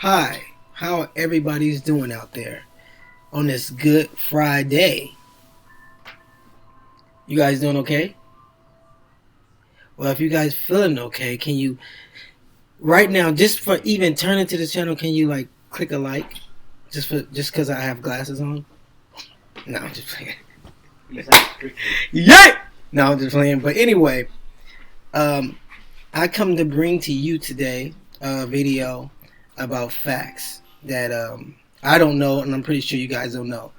Hi, how everybody's doing out there on this Good Friday? You guys doing okay? Well, if you guys feeling okay, can you right now, just for even turning to the channel, can you like click a like, just because I have glasses on? No, I'm just playing. Yeah. No, I'm just playing. But anyway, um, I come to bring to you today a video about facts that I don't know, and I'm pretty sure you guys don't know.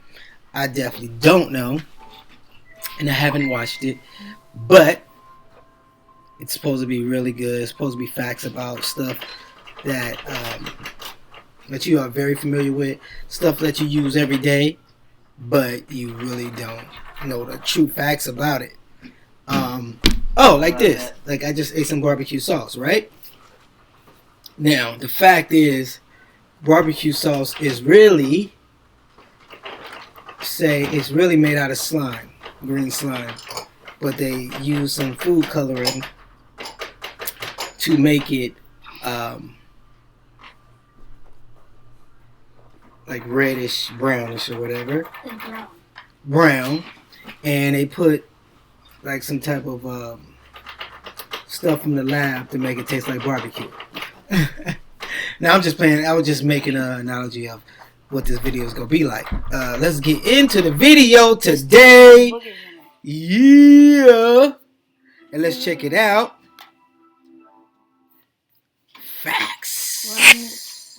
I definitely don't know, and I haven't watched it, but it's supposed to be really good. It's supposed to be facts about stuff that that you are very familiar with, stuff that you use every day, but you really don't know the true facts about it. Um, like this. Like I just ate some barbecue sauce, right? Now the fact is, barbecue sauce is really it's really made out of slime, green slime, but they use some food coloring to make it um, like reddish, brownish, or whatever. Brown, and they put like some type of stuff from the lab to make it taste like barbecue. Now I'm just playing. I was just making an analogy of what this video is gonna be like. Let's get into the video today. Yeah, and let's check it out. Facts.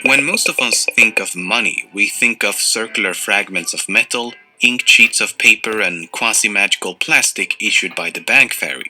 When most of us think of money, we think of circular fragments of metal, inked sheets of paper, and quasi-magical plastic issued by the bank fairy.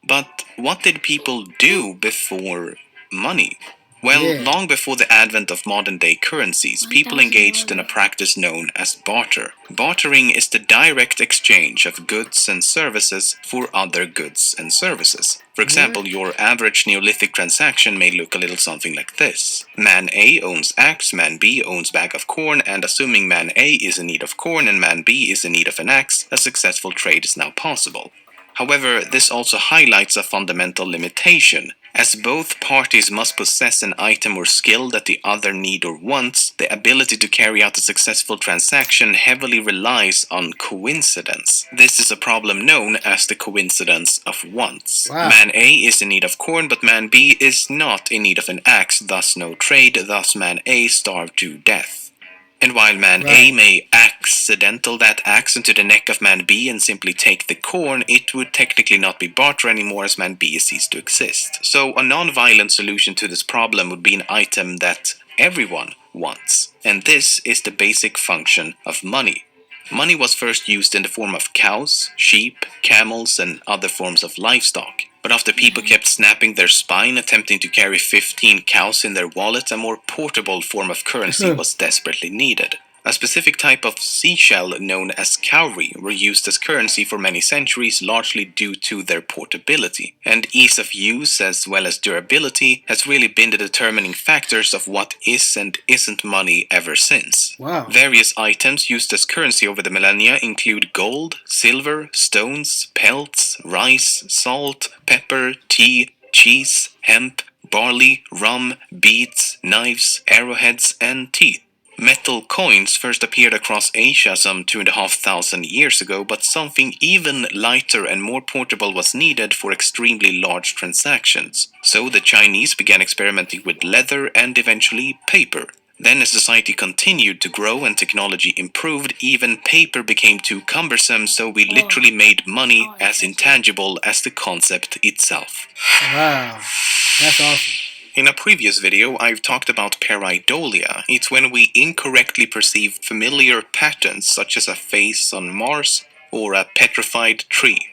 But what did people do before money? Well, long before the advent of modern-day currencies, people engaged in a practice known as barter. Bartering is the direct exchange of goods and services for other goods and services. For example, your average Neolithic transaction may look a little something like this. Man A owns axe, man B owns bag of corn, and assuming man A is in need of corn and man B is in need of an axe, a successful trade is now possible. However, this also highlights a fundamental limitation. As both parties must possess an item or skill that the other need or wants, the ability to carry out a successful transaction heavily relies on coincidence. This is a problem known as the coincidence of wants. Wow. Man A is in need of corn, but man B is not in need of an axe, thus no trade, thus man A starved to death. And while man A may accidental that axe into the neck of man B and simply take the corn, it would technically not be barter anymore as man B ceased to exist. So a non-violent solution to this problem would be an item that everyone wants. And this is the basic function of money. Money was first used in the form of cows, sheep, camels, and other forms of livestock. But after people kept snapping their spine attempting to carry 15 cows in their wallet, a more portable form of currency was desperately needed. A specific type of seashell known as cowrie were used as currency for many centuries, largely due to their portability. And ease of use as well as durability has really been the determining factors of what is and isn't money ever since. Wow. Various items used as currency over the millennia include gold, silver, stones, pelts, rice, salt, pepper, tea, cheese, hemp, barley, rum, beads, knives, arrowheads, and teeth. Metal coins first appeared across Asia some 2,500 years ago, but something even lighter and more portable was needed for extremely large transactions. So the Chinese began experimenting with leather and eventually paper. Then as society continued to grow and technology improved, even paper became too cumbersome, so we literally made money as intangible as the concept itself. Wow, that's awesome. In a previous video, I've talked about pareidolia. It's when we incorrectly perceive familiar patterns such as a face on Mars or a petrified tree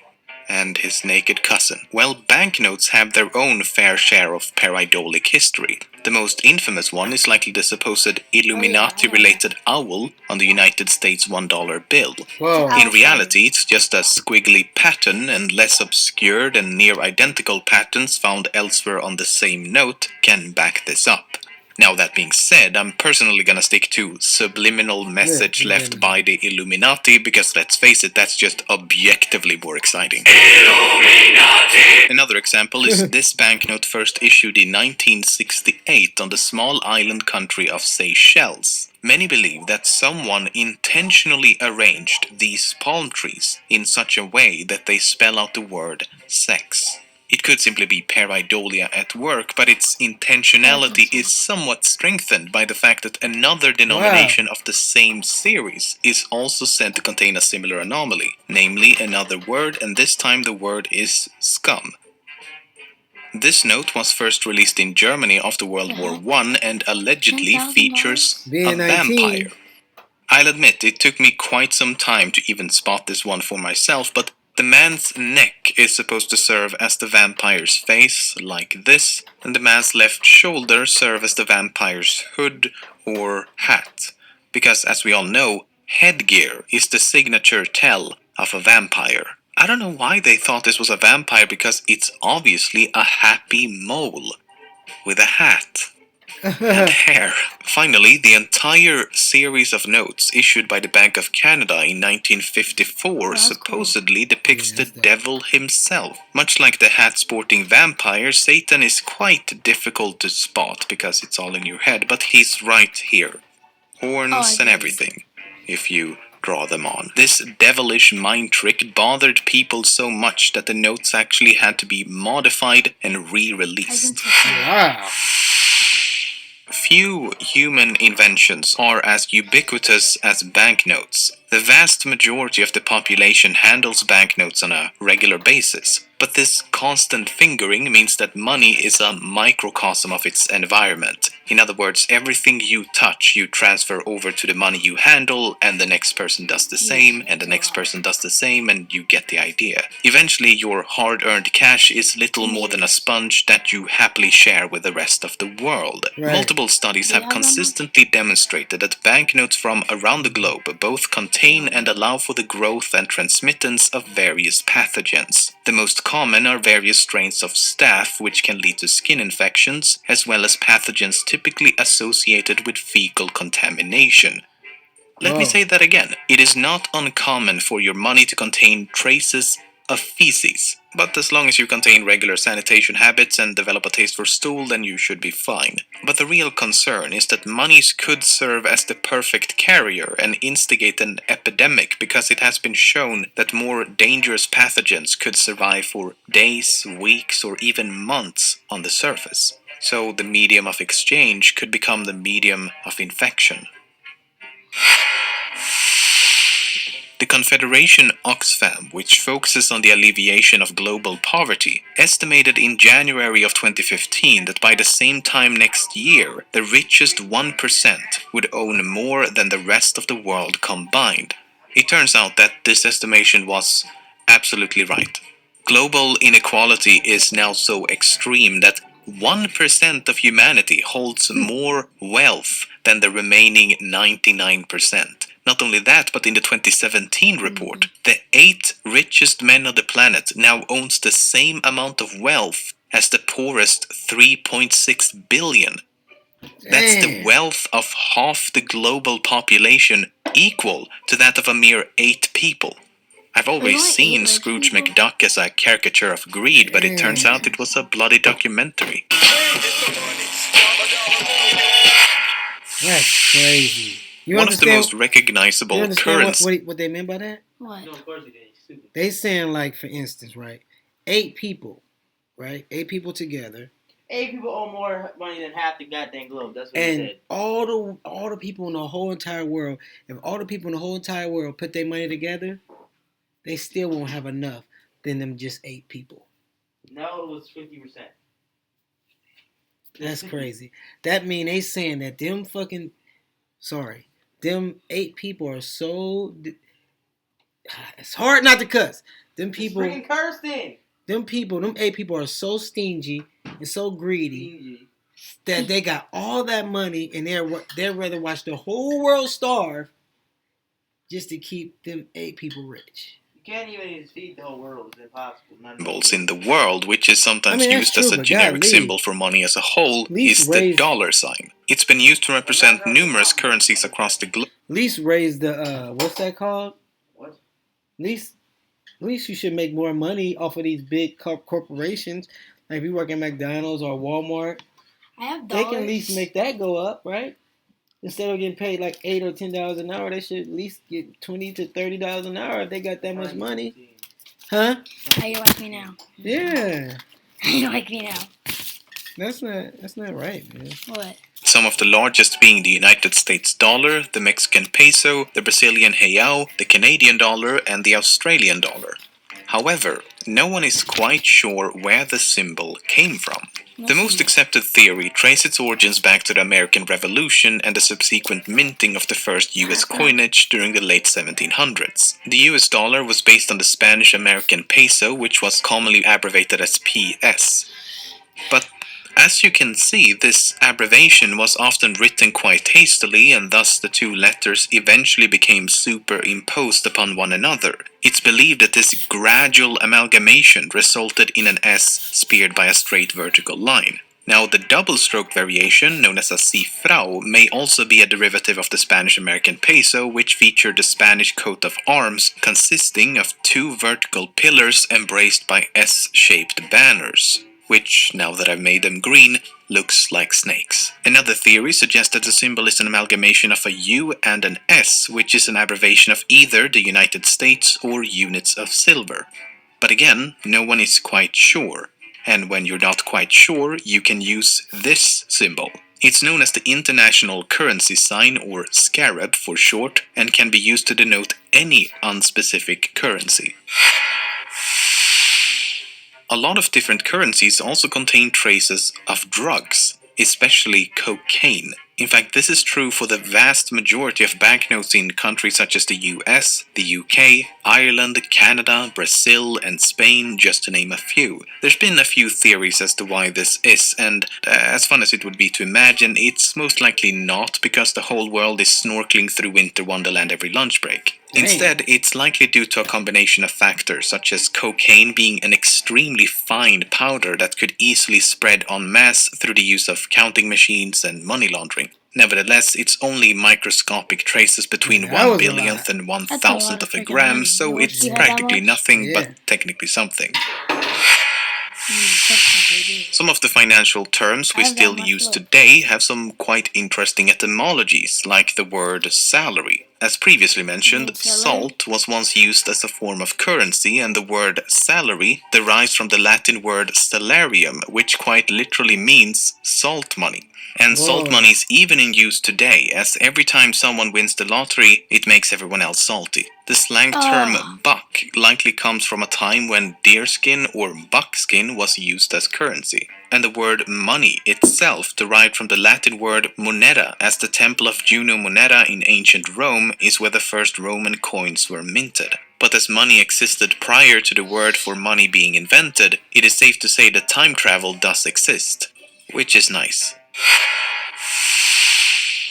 and his naked cousin. Well, banknotes have their own fair share of pareidolic history. The most infamous one is likely the supposed Illuminati-related owl on the United States $1 bill. Whoa. In reality, it's just a squiggly pattern, and less obscured and near-identical patterns found elsewhere on the same note can back this up. Now, that being said, I'm personally gonna stick to subliminal message left by the Illuminati because, let's face it, that's just objectively more exciting. Illuminati! Another example is this banknote first issued in 1968 on the small island country of Seychelles. Many believe that someone intentionally arranged these palm trees in such a way that they spell out the word sex. It could simply be pareidolia at work, but its intentionality is somewhat strengthened by the fact that another denomination of the same series is also said to contain a similar anomaly, namely another word, and this time the word is scum. This note was first released in Germany after World War I and allegedly features a vampire. I'll admit, it took me quite some time to even spot this one for myself, but the man's neck is supposed to serve as the vampire's face, like this, and the man's left shoulder serve as the vampire's hood or hat. Because, as we all know, headgear is the signature tell of a vampire. I don't know why they thought this was a vampire, because it's obviously a happy mole with a hat and hair. Finally, the entire series of notes issued by the Bank of Canada in 1954 supposedly depicts the devil himself. Much like the hat-sporting vampire, Satan is quite difficult to spot because it's all in your head, but he's right here. Horns and everything, if you draw them on. This devilish mind trick bothered people so much that the notes actually had to be modified and re-released. Wow. Few human inventions are as ubiquitous as banknotes. The vast majority of the population handles banknotes on a regular basis, but this constant fingering means that money is a microcosm of its environment. In other words, everything you touch, you transfer over to the money you handle, and the next person does the same, and the next person does the same, and you get the idea. Eventually, your hard-earned cash is little more than a sponge that you happily share with the rest of the world. Right. Multiple studies have consistently demonstrated that banknotes from around the globe both contain and allow for the growth and transmittance of various pathogens. The most common are various strains of staph, which can lead to skin infections, as well as pathogens typically associated with fecal contamination. Let me say that again. It is not uncommon for your money to contain traces of feces, but as long as you contain regular sanitation habits and develop a taste for stool, then you should be fine. But the real concern is that monies could serve as the perfect carrier and instigate an epidemic, because it has been shown that more dangerous pathogens could survive for days, weeks, or even months on the surface. So the medium of exchange could become the medium of infection. The Confederation Oxfam, which focuses on the alleviation of global poverty, estimated in January of 2015 that by the same time next year, the richest 1% would own more than the rest of the world combined. It turns out that this estimation was absolutely right. Global inequality is now so extreme that 1% of humanity holds more wealth than the remaining 99%. Not only that, but in the 2017 report, the 8 richest men on the planet now owns the same amount of wealth as the poorest 3.6 billion. That's the wealth of half the global population, equal to that of a mere 8 people. I've always seen Scrooge McDuck as a caricature of greed, but it turns out it was a bloody documentary. That's crazy. One of the most recognizable currencies. What they meant by that? What? No, of course he did. He's stupid. They saying, like, for instance, right? 8 people, right? 8 people together. 8 people own more money than half the goddamn globe. That's what he And said. all the people in the whole entire world, if all the people in the whole entire world put their money together, they still won't have enough than them just 8 people. No, it was 50%. That's crazy. That mean they saying that them 8 people are so. It's hard not to cuss. Them people. Freaking cursing. Them 8 people are so stingy and so greedy that they got all that money and they'd rather watch the whole world starve just to keep them 8 people rich. can't even feed the whole world. It's impossible. Symbols in the world, which is sometimes used as a generic symbol for money as a whole, is the dollar sign. It's been used to represent numerous currencies across the globe. Least raise the what's that called? What? Least you should make more money off of these big corporations. Like if you work at McDonald's or Walmart, they can at least make that go up, right? Instead of getting paid like $8 or $10 an hour, they should at least get $20 to $30 an hour if they got that much money. Huh? How you like me now? Yeah. How you like me now? That's not right, man. What? Some of the largest being the United States dollar, the Mexican peso, the Brazilian real, the Canadian dollar, and the Australian dollar. However, no one is quite sure where the symbol came from. The most accepted theory traces its origins back to the American Revolution and the subsequent minting of the first US coinage during the late 1700s. The US dollar was based on the Spanish-American peso, which was commonly abbreviated as PS. But as you can see, this abbreviation was often written quite hastily, and thus the two letters eventually became superimposed upon one another. It's believed that this gradual amalgamation resulted in an S speared by a straight vertical line. Now, the double-stroke variation, known as a cifrao, may also be a derivative of the Spanish-American peso, which featured the Spanish coat of arms consisting of two vertical pillars embraced by S-shaped banners, which, now that I've made them green, looks like snakes. Another theory suggests that the symbol is an amalgamation of a U and an S, which is an abbreviation of either the United States or units of silver. But again, no one is quite sure. And when you're not quite sure, you can use this symbol. It's known as the International Currency Sign, or scarab for short, and can be used to denote any unspecific currency. A lot of different currencies also contain traces of drugs, especially cocaine. In fact, this is true for the vast majority of banknotes in countries such as the US, the UK, Ireland, Canada, Brazil, and Spain, just to name a few. There's been a few theories as to why this is, and as fun as it would be to imagine, it's most likely not because the whole world is snorkeling through Winter Wonderland every lunch break. Instead, it's likely due to a combination of factors, such as cocaine being an extremely fine powder that could easily spread en masse through the use of counting machines and money laundering. Nevertheless, it's only microscopic traces between 1 billionth and 1,000th of a gram, so it's practically nothing, but technically something. Some of the financial terms we still use today have some quite interesting etymologies, like the word salary. As previously mentioned, salt was once used as a form of currency, and the word salary derives from the Latin word salarium, which quite literally means salt money. And salt money is even in use today, as every time someone wins the lottery, it makes everyone else salty. The slang term buck likely comes from a time when deerskin or buckskin was used as currency. And the word money itself derived from the Latin word moneta, as the temple of Juno Moneta in ancient Rome is where the first Roman coins were minted. But as money existed prior to the word for money being invented, it is safe to say that time travel does exist, which is nice.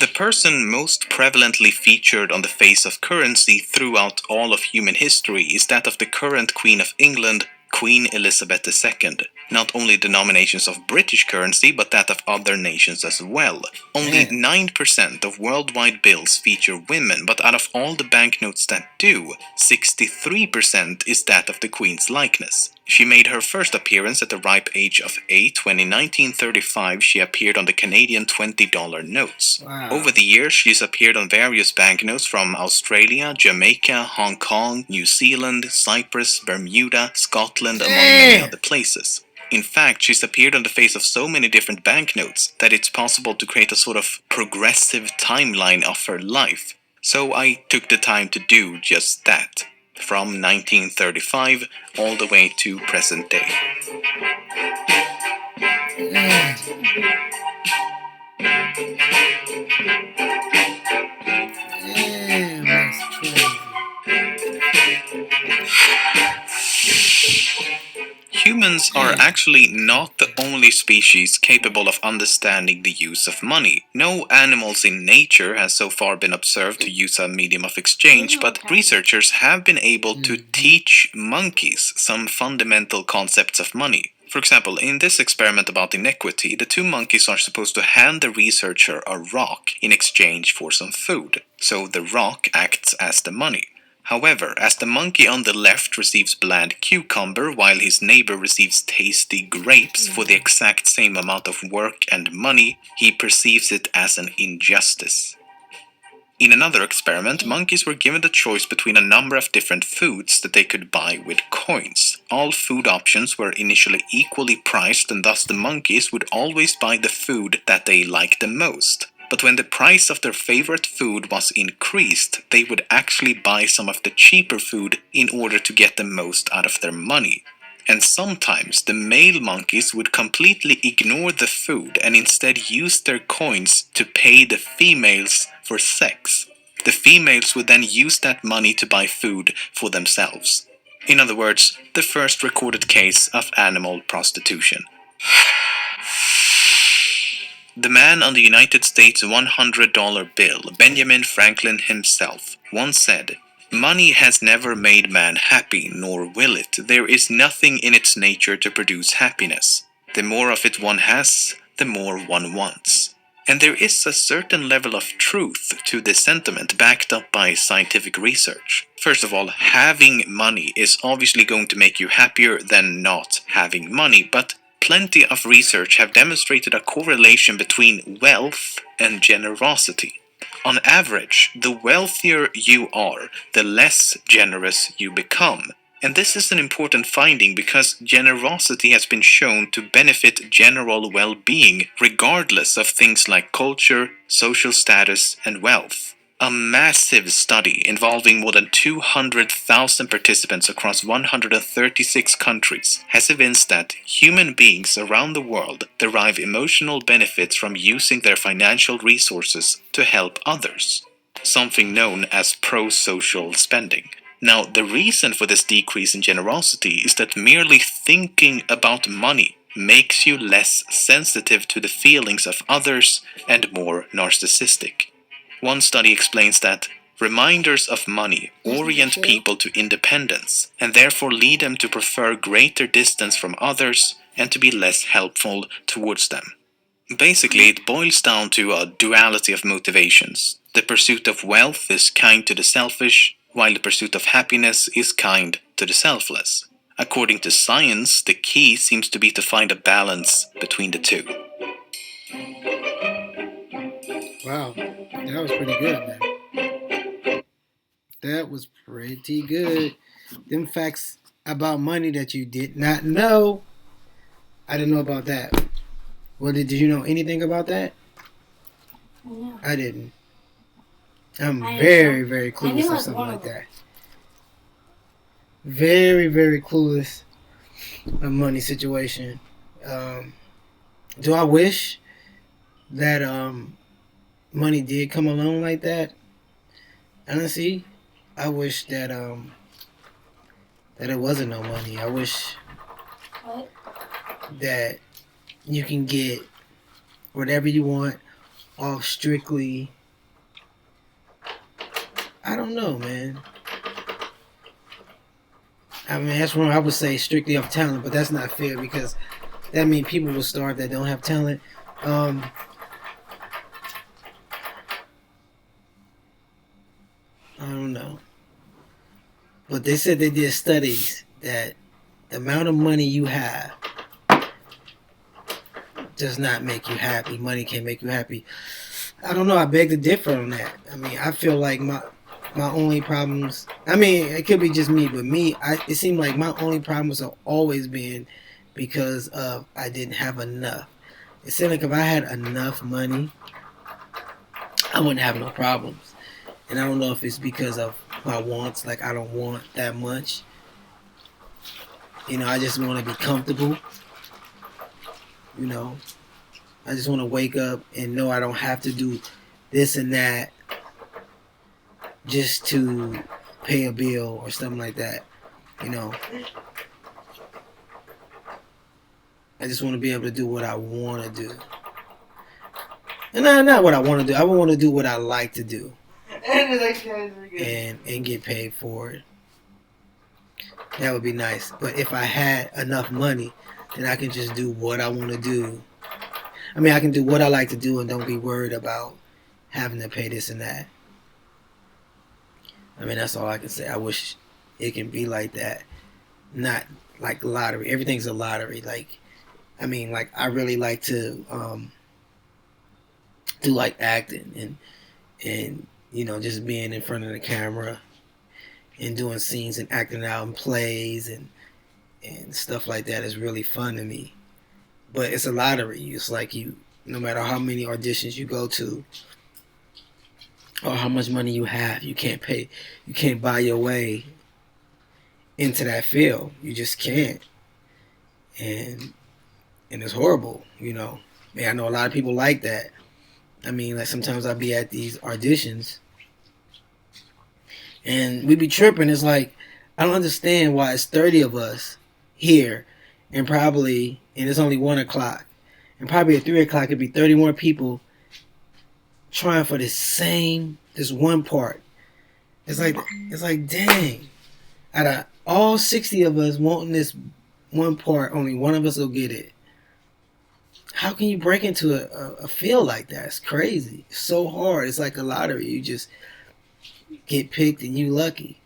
The person most prevalently featured on the face of currency throughout all of human history is that of the current Queen of England, Queen Elizabeth II. Not only denominations of British currency, but that of other nations as well. Only 9% of worldwide bills feature women, but out of all the banknotes that do, 63% is that of the Queen's likeness. She made her first appearance at the ripe age of 8 when in 1935 she appeared on the Canadian $20 notes. Wow. Over the years, she's appeared on various banknotes from Australia, Jamaica, Hong Kong, New Zealand, Cyprus, Bermuda, Scotland, among many other places. In fact, she's appeared on the face of so many different banknotes that it's possible to create a sort of progressive timeline of her life. So I took the time to do just that, from 1935 all the way to present day. That's crazy. Humans Humans are actually not the only species capable of understanding the use of money. No animals in nature has so far been observed to use a medium of exchange, but researchers have been able to teach monkeys some fundamental concepts of money. For example, in this experiment about inequity, the two monkeys are supposed to hand the researcher a rock in exchange for some food. So the rock acts as the money. However, as the monkey on the left receives bland cucumber while his neighbor receives tasty grapes for the exact same amount of work and money, he perceives it as an injustice. In another experiment, monkeys were given the choice between a number of different foods that they could buy with coins. All food options were initially equally priced, and thus the monkeys would always buy the food that they liked the most. But when the price of their favorite food was increased, they would actually buy some of the cheaper food in order to get the most out of their money. And sometimes the male monkeys would completely ignore the food and instead use their coins to pay the females for sex. The females would then use that money to buy food for themselves. In other words, the first recorded case of animal prostitution. The man on the United States $100 bill, Benjamin Franklin himself, once said, "Money has never made man happy, nor will it. There is nothing in its nature to produce happiness. The more of it one has, the more one wants." And there is a certain level of truth to this sentiment backed up by scientific research. First of all, having money is obviously going to make you happier than not having money, but plenty of research have demonstrated a correlation between wealth and generosity. On average, the wealthier you are, the less generous you become. And this is an important finding because generosity has been shown to benefit general well-being regardless of things like culture, social status, and wealth. A massive study involving more than 200,000 participants across 136 countries has evinced that human beings around the world derive emotional benefits from using their financial resources to help others, something known as pro-social spending. Now, the reason for this decrease in generosity is that merely thinking about money makes you less sensitive to the feelings of others and more narcissistic. One study explains that reminders of money orient people to independence and therefore lead them to prefer greater distance from others and to be less helpful towards them. Basically, it boils down to a duality of motivations. The pursuit of wealth is kind to the selfish, while the pursuit of happiness is kind to the selfless. According to science, the key seems to be to find a balance between the two. Wow, that was pretty good, man. That was pretty good. Them facts about money that you did not know. I didn't know about that. Well, did you know anything about that? No. I didn't. I'm I very, didn't. very I clueless knew of like something one like of them. that. Very, very clueless of money situation. Do I wish that money did come along like that? Honestly, I wish that that it wasn't no money. I wish What? that you can get whatever you want off strictly. I don't know, man. I mean, that's wrong. I would say strictly off talent, but that's not fair because that means people will starve that don't have talent. I don't know. But they said they did studies that the amount of money you have does not make you happy. Money can't make you happy. I don't know. I beg to differ on that. I mean, I feel like my only problems. I mean, it could be just me, but it seemed like my only problems have always been because of I didn't have enough. It seemed like if I had enough money, I wouldn't have no problems. And I don't know if it's because of my wants. Like I don't want that much. You know, I just want to be comfortable. You know, I just want to wake up and know I don't have to do this and that just to pay a bill or something like that. You know. I just want to be able to do what I want to do. And not what I want to do. I want to do what I like to do. And get paid for it. That would be nice. But if I had enough money, then I can just do what I want to do. I mean, I can do what I like to do and don't be worried about having to pay this and that. I mean, that's all I can say. I wish it can be like that. Not like lottery. Everything's a lottery. Like, I mean, like, I really like to do like acting and you know, just being in front of the camera and doing scenes and acting out in plays and stuff like that is really fun to me. But it's a lottery. It's like no matter how many auditions you go to or how much money you have, you can't buy your way into that field. You just can't. And it's horrible, you know. Man, I know a lot of people like that. I mean, like sometimes I'll be at these auditions and we be tripping. It's like, I don't understand why it's 30 of us here and it's only 1 o'clock. And probably at 3 o'clock it'd be 30 more people trying for this one part. It's like, dang. Out of all 60 of us wanting this one part, only one of us will get it. How can you break into a field like that? It's crazy. It's so hard. It's like a lottery. You just get picked and you lucky,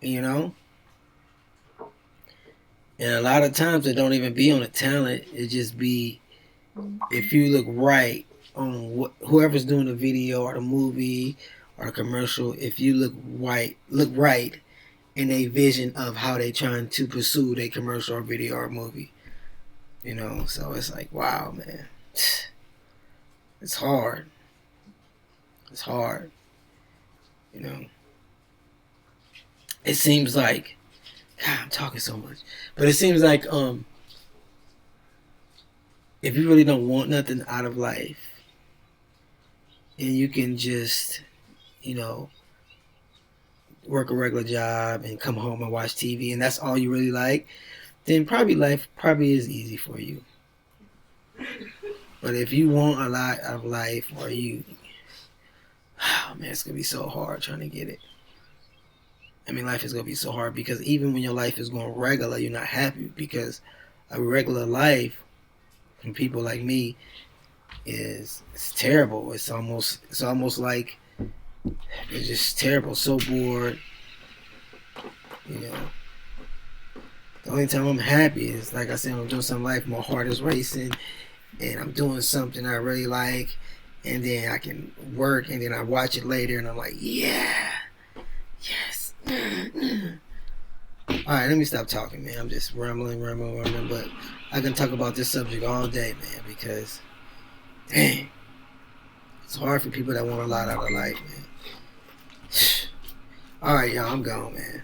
you know? And a lot of times it don't even be on the talent. It just be if you look right on whoever's doing the video or the movie or the commercial. If you look right in a vision of how they trying to pursue their commercial or video or movie, you know. So it's like, wow, man, it's hard. It's hard, you know. It seems like, God, I'm talking so much, but it seems like if you really don't want nothing out of life and you can just, you know, work a regular job and come home and watch TV and that's all you really like, then life is easy for you. But if you want a lot out of life or oh man, it's going to be so hard trying to get it. I mean, life is going to be so hard because even when your life is going regular, you're not happy because a regular life from people like me it's terrible. It's almost like it's just terrible. So bored, you know. The only time I'm happy is, like I said, I'm doing some life. My heart is racing, and I'm doing something I really like, and then I can work, and then I watch it later, and I'm like, yeah, yes. All right, let me stop talking, man. I'm just rambling, but I can talk about this subject all day, man, because, dang, it's hard for people that want a lot out of life, man. All right, y'all, I'm gone, man.